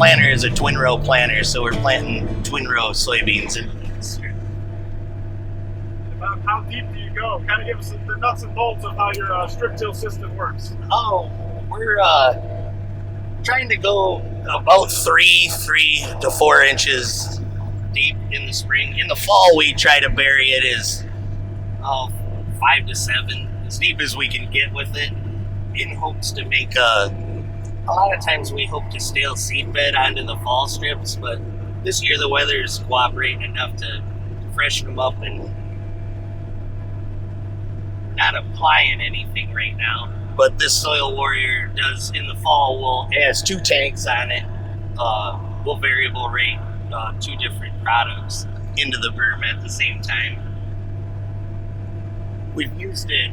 planter is a twin row planter, so we're planting twin row soybeans in this. About how deep do you go? Kind of give us the nuts and bolts of how your strip-till system works. Oh, we're trying to go about 3 to 4 inches deep in the spring. In the fall, we try to bury it as 5 to 7, as deep as we can get with it, in hopes to make a lot of times we hope to stale seed bed onto the fall strips, but this year the weather is cooperating enough to freshen them up, and not applying anything right now. But this SoilWarrior does in the fall. It has 2 tanks on it. We'll variable rate 2 different products into the berm at the same time. We've used it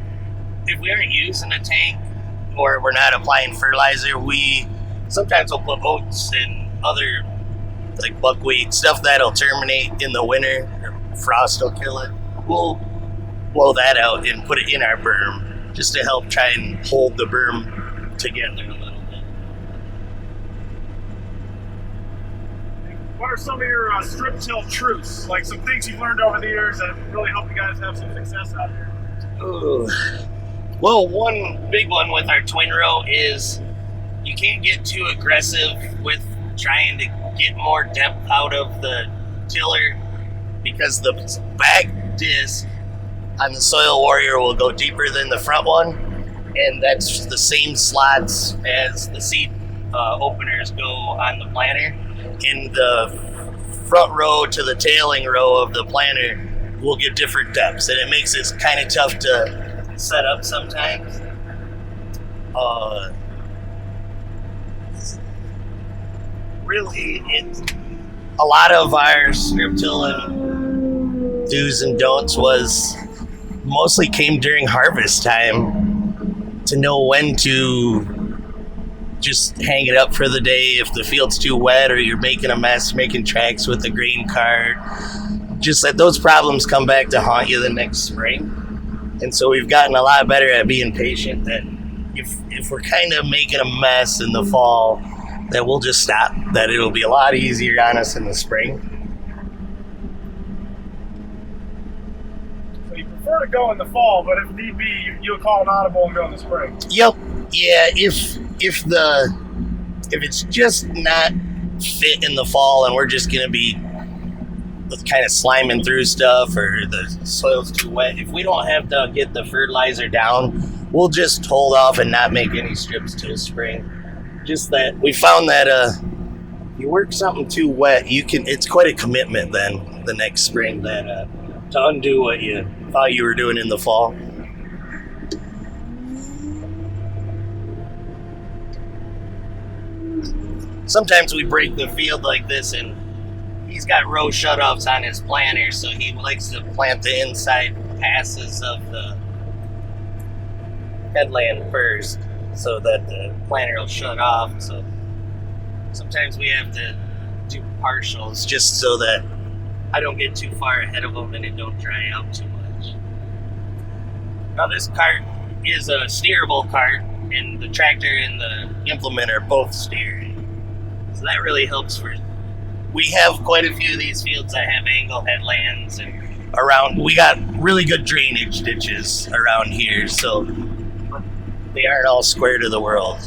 if we aren't using a tank or we're not applying fertilizer. We sometimes will put oats and other like buckwheat stuff that'll terminate in the winter. Frost will kill it. We'll blow that out and put it in our berm just to help try and hold the berm together a little bit. What are some of your strip-till truths? Like some things you've learned over the years that really help you guys have some success out here? Ooh. Well, one big one with our twin row is you can't get too aggressive with trying to get more depth out of the tiller, because the back disc on the SoilWarrior will go deeper than the front one, and that's the same slots as the seed openers go on the planter. In the front row to the tailing row of the planter will give different depths, and it makes it kind of tough to set up sometimes. Really, it's a lot of our strip tilling do's and don'ts mostly came during harvest time, to know when to just hang it up for the day if the field's too wet or you're making a mess, making tracks with the grain cart. Just let those problems come back to haunt you the next spring. And so we've gotten a lot better at being patient, that if we're kind of making a mess in the fall, that we'll just stop, that it'll be a lot easier on us in the spring. So you prefer to go in the fall, but if need be, you'll call an audible and go in the spring. Yep. Yeah, if it's just not fit in the fall and we're just gonna be kind of sliming through stuff, or the soil's too wet, if we don't have to get the fertilizer down, we'll just hold off and not make any strips till spring. Just that we found that you work something too wet, it's quite a commitment then the next spring that to undo what you thought you were doing in the fall. Sometimes we break the field like this, and he's got row shutoffs on his planter, so he likes to plant the inside passes of the headland first so that the planter will shut off. So sometimes we have to do partials just so that I don't get too far ahead of them and it don't dry out too much. Now this cart is a steerable cart, and the tractor and the implement are both steered. So that really helps we have quite a few of these fields that have angle headlands, and we got really good drainage ditches around here, so they aren't all square to the world.